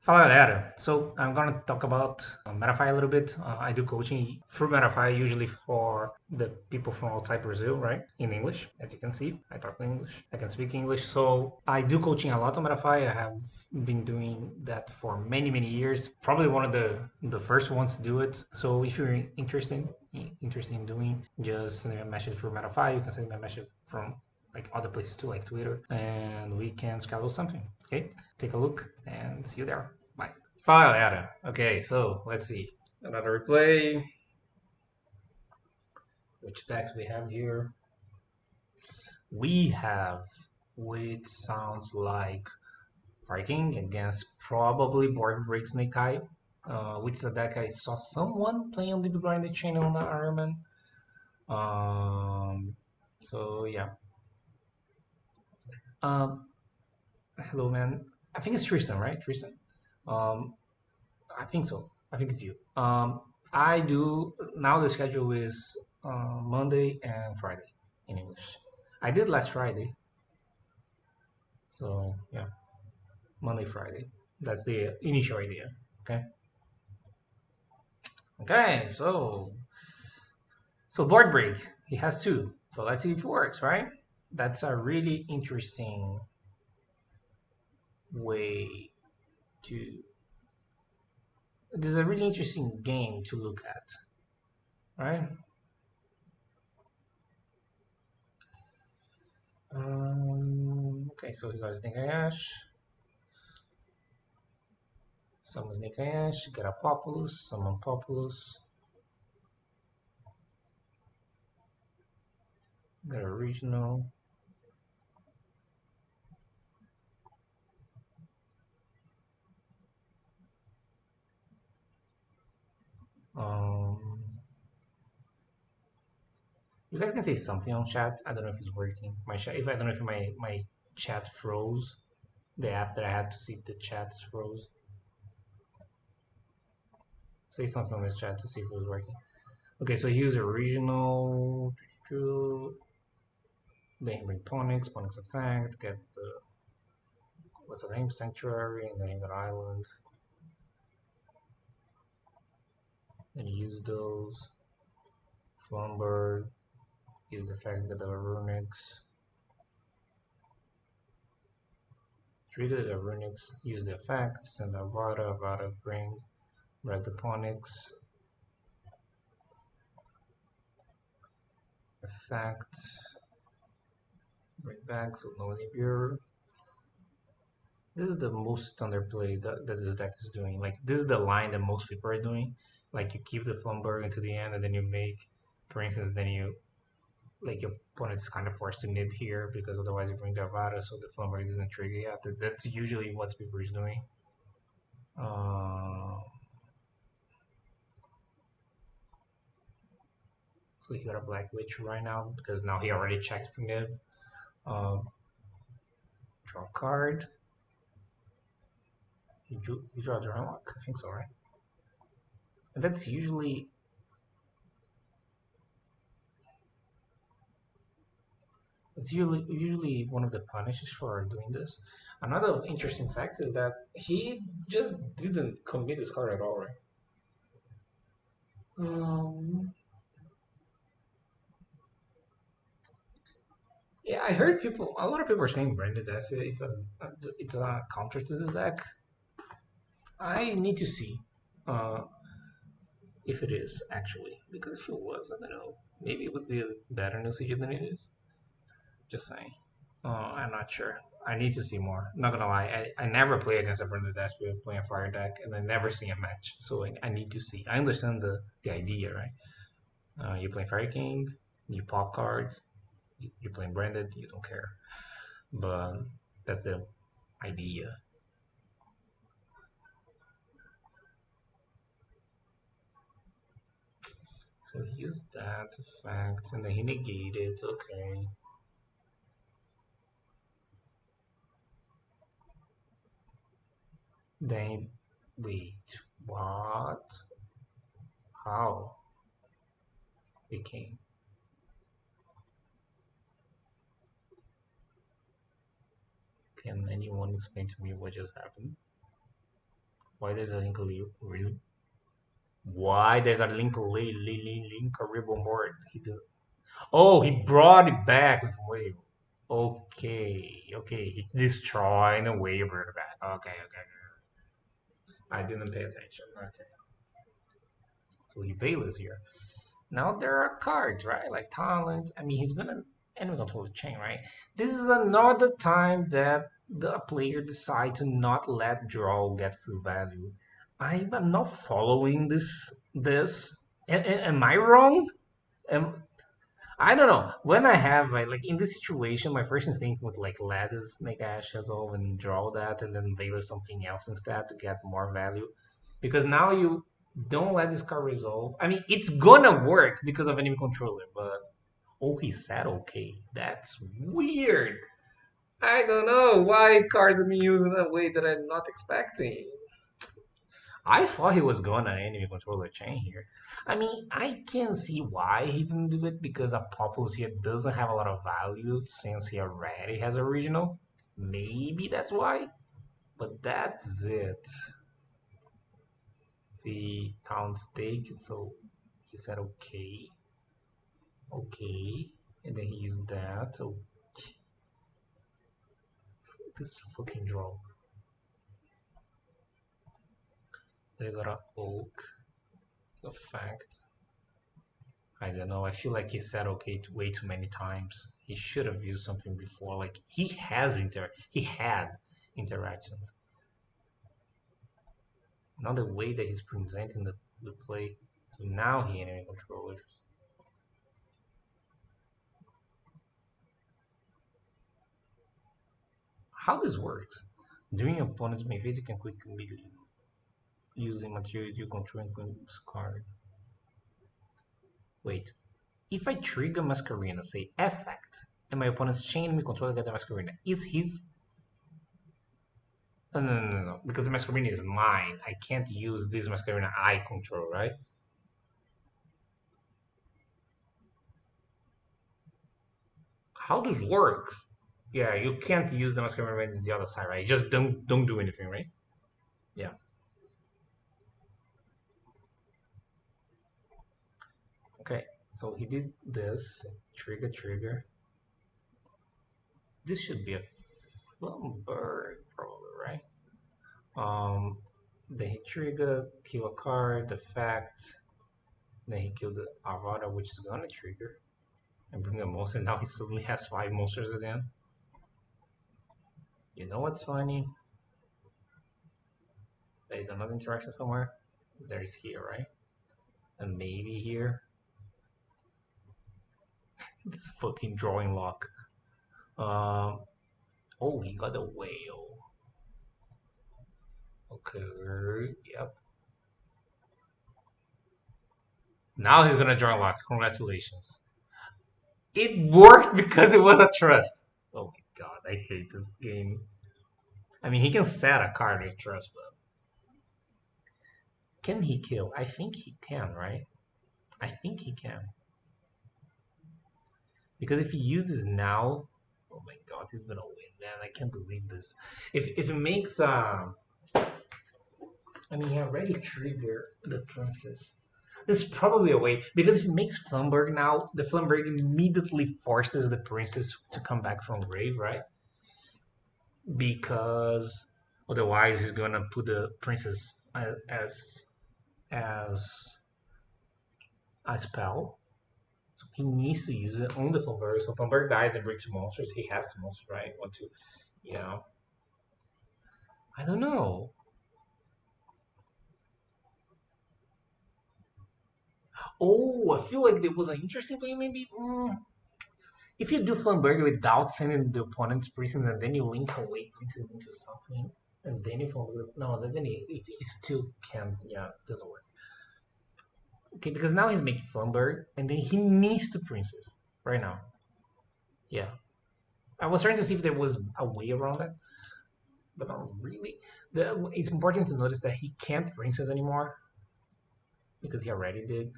Fala galera, so I'm gonna talk about Metafy a little bit. I do coaching through Metafy usually for the people from outside Brazil, right? In English, as you can see, I talk English, I can speak English. So I do coaching a lot on Metafy. I have been doing that for many years. Probably one of the first ones to do it. So if you're interested in doing, just send me a message through Metafy. You can send me a message from like other places too, like Twitter, and we can schedule something. Okay, take a look and see you there. Bye. File data. Okay, so let's see. Another replay. Which text we have here? We have, which sounds like Viking against probably Board Break Snake Eye, which is a deck I saw someone playing on the Grind channel on Ironman. So yeah. Um, Hello, man. I think it's Tristan, right? Tristan. Um, I think so. I think it's you. I do now. The schedule is Monday and Friday in English. I did last Friday, so yeah, Monday, Friday. That's the initial idea. Okay. Okay. So board break. He has two. So let's see if it works. Right. That's a really interesting way to. This is a really interesting game to look at. Right. Okay. So he got Snake Ash. Summons Nikayash, get a Populus, summon Populus, get a regional. Um, you guys can say something on chat. I don't know if it's working. My chat, if I don't know if my chat froze. The app that I had to see the chat froze. Say something on this chat to see if it was working. Okay, so use a regional. Then bring Ponix effect, get the what's the name? Sanctuary, and then you got Island. Then use those. Flumberg, use the effect, get the Runix. Trigger the Runix, use the effects, and Avada bring, red the Ponix, effects, bring back, so no Nibiru. This is the most standard play that this deck is doing. Like, this is the line that most people are doing. Like, you keep the Flumberg into the end, and then you make, for instance, then you, like, your opponent is kind of forced to nib here, because otherwise you bring the Avada, so the Flumberg doesn't trigger yet. That's usually what people is doing. Uh, so he got a Black Witch right now, because now he already checked for nib. Draw a card. You draw a Drylock? I think so, right? And that's usually usually one of the punishes for doing this. Another interesting fact is that he just didn't commit this card at all, right? Um, yeah, I heard a lot of people are saying Branded Aspia. It's a counter to this deck. I need to see uh, if it is actually, because if it was, I don't know, maybe it would be a better new CG than it is. Just saying. I'm not sure. I need to see more. Not gonna lie, I never play against a Branded Aspia playing a fire deck, and I never see a match. So I need to see. I understand the idea, right? You play Fire King, you pop cards, you're playing Branded, you don't care. But that's the idea. So he used that effect, and then he negated. Okay. Then wait, what? How? It came. Can anyone explain to me what just happened? Why there's a link really? Why there's a link linkable board? He does. Oh, he brought it back with wave. Okay, okay. He destroyed the wave brought it back. Okay, okay. I didn't pay attention. Okay. So he fails here. Now there are cards, right? Like talent. I mean, he's gonna enemy control the chain, right? This is another time that the player decide to not let draw get full value. I'm not following this. Am I wrong? Am, I don't know. When I have like in this situation, my first instinct would like let his Snake Ash resolve and draw that, and then Valor something else instead to get more value. Because now you don't let this card resolve. I mean, it's gonna work because of enemy controller, but oh, he said okay. That's weird. I don't know why cards are being used in a way that I'm not expecting. I thought he was gonna enemy controller chain here. I mean, I can see why he didn't do it because a Populous here doesn't have a lot of value since he already has original. Maybe that's why, but that's it. See, town stake, so he said okay, okay, and then he used that. So this fucking draw. They got a oak effect. I don't know. I feel like he said okay way too many times. He should have used something before. Like he had interactions. Not the way that he's presenting the play. So now he enemy controllers. How this works? During opponent's main phase, you can quick immediately using material you control and card. Wait. If I trigger Masquerena, say effect, and my opponent's chain me control get the Masquerena, is his no, because the Masquerena is mine. I can't use this Masquerena I control, right? How does it work? Yeah, you can't use the Masquerena when it's the other side, right? Just don't do anything, right? Yeah. Okay, so he did this. Trigger. This should be a Flumberg, probably, right? Then he trigger, kill a card, effect. Then he killed the Avada, which is gonna trigger and bring a monster. Now he suddenly has 5 monsters again. You know what's funny? There is another interaction somewhere. There's here, right? And maybe here. This fucking drawing lock. Oh, he got a whale. Okay, yep. Now he's gonna draw a lock. Congratulations. It worked because it was a trust. Oh my god, I hate this game. I mean, he can set a card with trust, but can he kill? I think he can, right? I think he can. Because if he uses now, oh my god, he's gonna win, man. I can't believe this. If it makes I mean, he already triggered the princess. There's probably a way because if it makes Flumberg now, the Flumberg immediately forces the princess to come back from grave, right? Because otherwise he's gonna put the princess as a spell. So he needs to use it on the Flumberg. So Flumberg dies and breaks monsters. He has to monster, right? Want to, you know. I don't know. Oh, I feel like there was an interesting play. Maybe if you do Flamberg without sending the opponent's princess and then you link away princess into something, and then if no, then it still can. Yeah, it doesn't work. Okay, because now he's making Flamberg, and then he needs the princess right now. Yeah, I was trying to see if there was a way around that, but not really. It's important to notice that he can't princess anymore because he already did.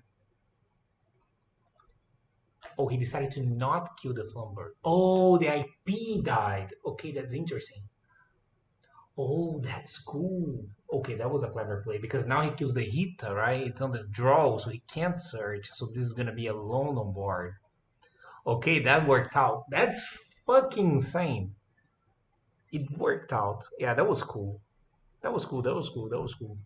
Oh, he decided to not kill the Flumberg. Oh, the IP died. Okay, that's interesting. Oh, that's cool. Okay, that was a clever play because now he kills the Hita, right? It's on the draw, so he can't search. So this is gonna be alone on board. Okay, that worked out. That's fucking insane. It worked out. Yeah, that was cool. That was cool. That was cool. That was cool.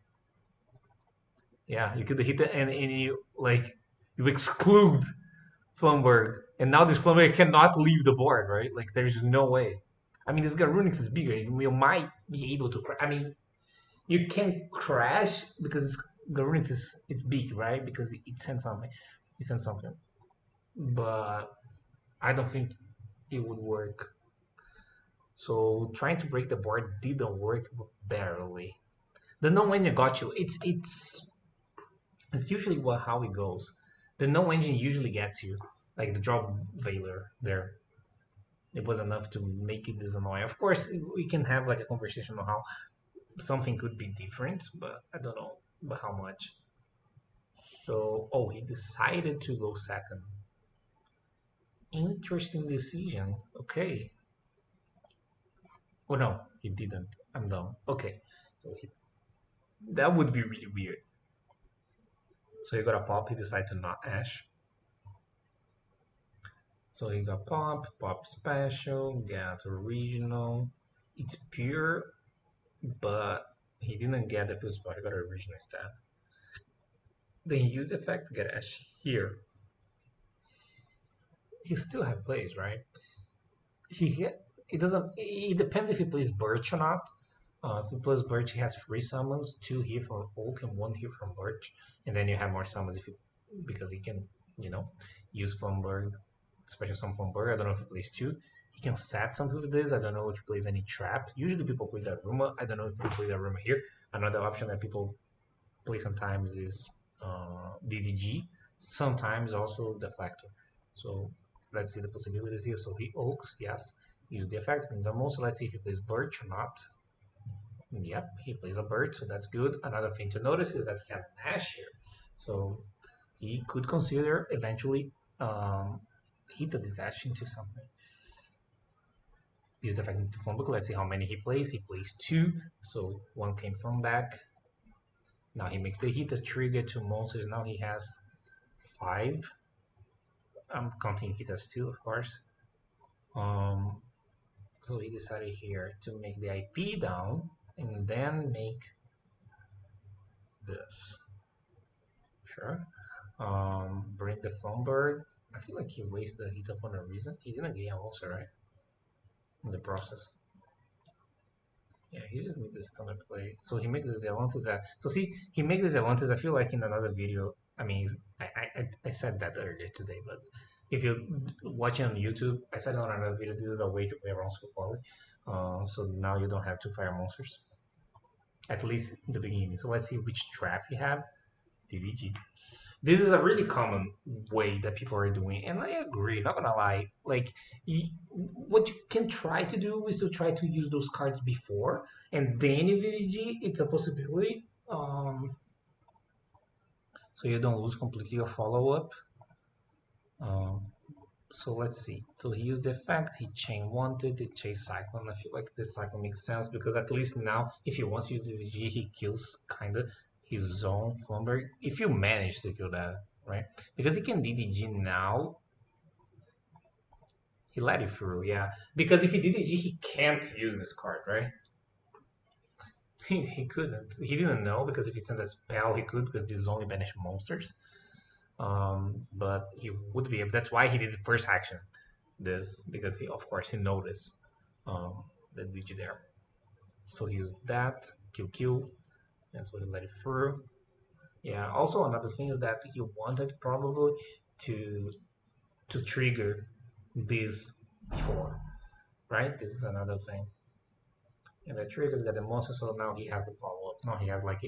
Yeah, you could hit it and you like you exclude Flumberg, and now this Flumberg cannot leave the board, right? Like there's no way. I mean, this Garunix is bigger. You might be able to. I mean, you can crash because Garunix is big, right? Because it sends something. It sends something, but I don't think it would work. So trying to break the board didn't work barely. The no when you got you. It's usually how it goes. The no engine usually gets you, like the drop Valor there. It was enough to make it this annoying. Of course, we can have like a conversation on how something could be different, but I don't know, but how much. So, oh, he decided to go second. Interesting decision. Okay. Oh no, he didn't. I'm dumb. Okay, so that would be really weird. So he got a pop. He decided to not ash. So he got pop, pop special, get original. It's pure, but he didn't get the full spot. He got original instead. Then he used effect, get ash here. He still have plays, right? He it doesn't. It depends if he plays Birch or not. If he plays Birch, he has 3 summons, 2 here from Oak and 1 here from Birch, and then you have more summons if you because he can, you know, use Flumberg, special summon Flumberg. I don't know if he plays 2. He can set something with this. I don't know if he plays any trap. Usually people play that Daruma. I don't know if people play that Daruma here. Another option that people play sometimes is DDG. Sometimes also Deflector. So let's see the possibilities here. So he Oaks, yes. Use the effect. Means almost. Let's see if he plays Birch or not. Yep, he plays a bird, so that's good. Another thing to notice is that he has an ash here. So he could consider eventually hit this ash into something. Use the effect into phone book. Let's see how many he plays. He plays 2, so 1 came from back. Now he makes the hit, the trigger 2 monsters. Now he has 5. I'm counting hit as 2, of course. So he decided here to make the IP down and then make this. Sure. Bring the phone bird. I feel like he wasted the hit for no reason. He didn't gain also, right? In the process. Yeah, he just made the stunner play. So he makes the Zelantes that. So see, he makes the Zelantes. I feel like in another video. I mean, I said that earlier today, but if you're watching on YouTube, I said on another video, this is a way to play around Super Poly. So now you don't have 2 fire monsters. At least in the beginning. So let's see which trap you have. DDG. This is a really common way that people are doing, and I agree. Not gonna lie, like what you can try to do is to try to use those cards before, and then in DDG, it's a possibility. So you don't lose completely your follow up. So let's see. So he used the effect, he chain wanted, he chase cyclone. I feel like this cyclone makes sense because at least now, if he wants to use DDG, he kills kinda his own Flumberg. If you manage to kill that, right? Because he can DDG now. He let it through, yeah. Because if he DDG, he can't use this card, right? He couldn't. He didn't know because if he sends a spell, he could because this is only banish monsters. But he would be able. That's why he did the first action, this because he, of course, he noticed the DG there. So he used that kill, and so he let it through. Yeah. Also, another thing is that he wanted probably to trigger this before, right? This is another thing. And the triggers got the monster, so now he has the follow up. Now he has like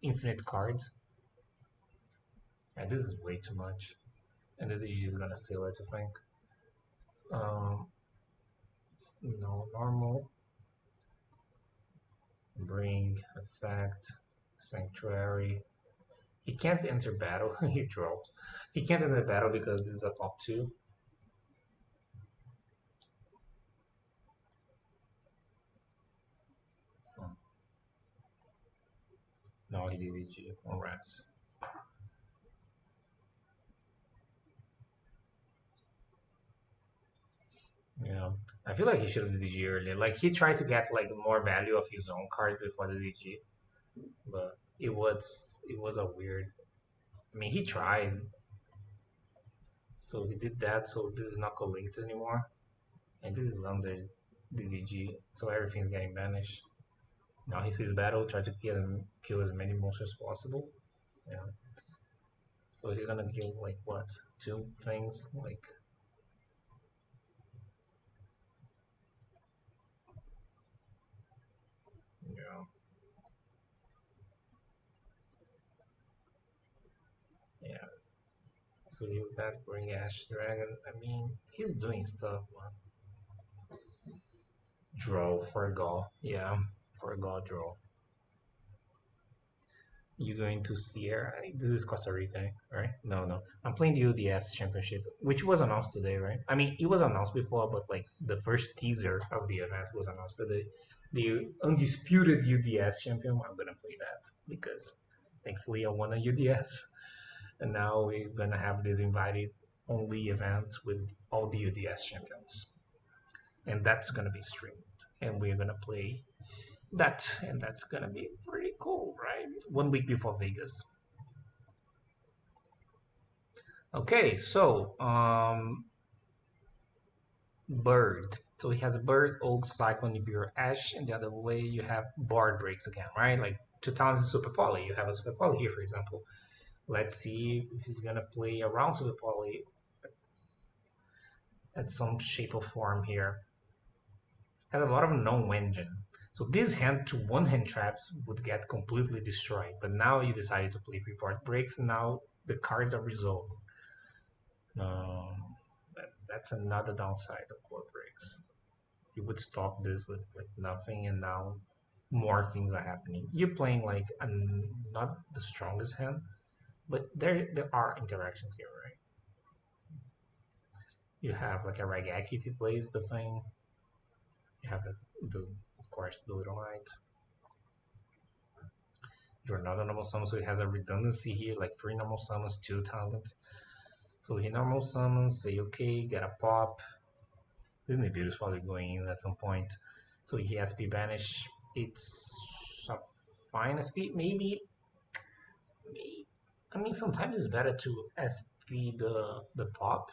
infinite cards. And this is way too much. And the DG is gonna seal it, I think. No, normal. Bring, effect, sanctuary. He can't enter battle. He draws. He can't enter battle because this is a top 2. No, he did DG. Congrats. Yeah, I feel like he should have did DG earlier. Like he tried to get like more value of his own card before the DG, but it was a weird. I mean, he tried, so he did that. So this is not co-linked anymore, and this is under the DG, so everything's getting banished. Now he sees battle, try to kill as many monsters as possible. Yeah. So he's gonna kill like what? Two things? Like yeah. Yeah. So use that, bring Ash Dragon. I mean, he's doing stuff, man. Draw for a Gaul. Yeah. For a Gaul draw. You going to Sierra? This is Costa Rica, right? No, no. I'm playing the UDS Championship, which was announced today, right? I mean, it was announced before, but like the first teaser of the event was announced today. The undisputed UDS champion. I'm gonna play that because thankfully I won a UDS, and now we're gonna have this invited only event with all the UDS champions, and that's gonna be streamed, and we're gonna play that, and that's gonna be pretty cool, right? 1 week before Vegas. Okay, so bird. So he has bird, oak, cyclone, Nibiru, ash, and the other way you have bard breaks again, right? Like 2000 super poly. You have a super poly here, for example. Let's see if he's gonna play around super poly at some shape or form here. Has a lot of no engine. So this hand to one hand traps would get completely destroyed. But now you decided to play three part breaks, and now the cards are resolved. That's another downside of four breaks. You would stop this with like nothing, and now more things are happening. You're playing like not the strongest hand, but there are interactions here, right? You have like a Ragaki if he plays the thing. You have the of course the little knight. You're another normal summon, so he has a redundancy here, like three normal summons, two talent. So he normal summons, say okay, get a pop. Isn't it beautiful probably going in at some point? So he SP banish. It's a fine SP, maybe. I mean, sometimes it's better to SP the pop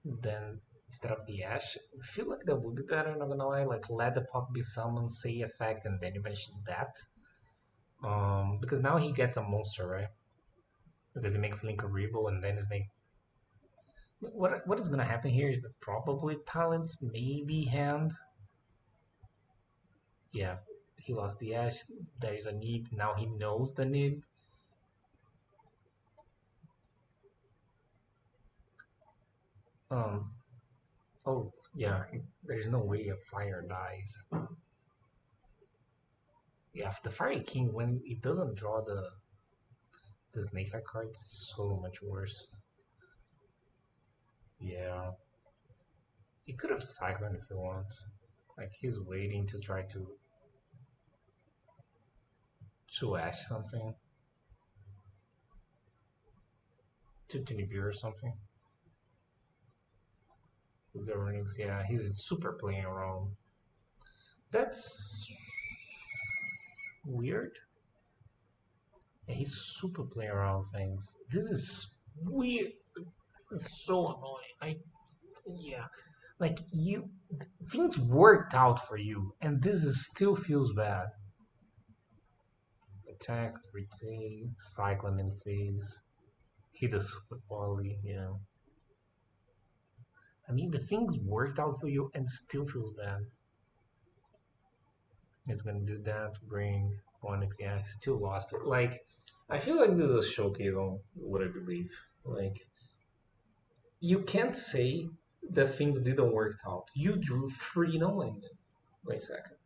than instead of the ash. I feel like that would be better. Not gonna lie, like let the pop be summoned, say effect, and then you mention that. Because now he gets a monster, right? Because he makes Link a Rebel, and then his name. What is gonna happen here is probably talents, maybe hand. Yeah, he lost the ash. There is a nib. Now he knows the nib. Um. Oh yeah. There's no way a fire dies. Yeah, the Fire King when it doesn't draw the Snake Eye card, it's so much worse. Yeah, he could have Cyclone if he wants. Like he's waiting to try to ash something to Nibiru or something. With the rings, yeah, he's super playing around. That's weird. Yeah, he's super playing around things. This is weird. This is so annoying. Yeah, like you, things worked out for you, and this is still feels bad. Attack, retake, cycling in phase, hit a super quality. Yeah, I mean the things worked out for you, and still feels bad. It's gonna do that. Bring Onyx. Yeah, I still lost it. Like, I feel like this is a showcase on what I believe. Like, you can't say that things didn't work out. You drew three no ending. Wait a second.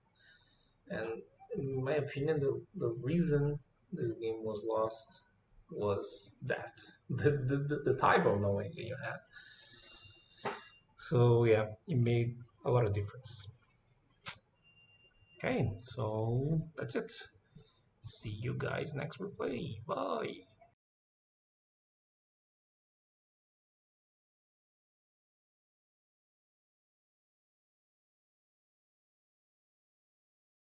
And in my opinion, the reason this game was lost was that the type of no ending you had. So yeah, it made a lot of difference. Okay, so that's it. See you guys next replay. Bye.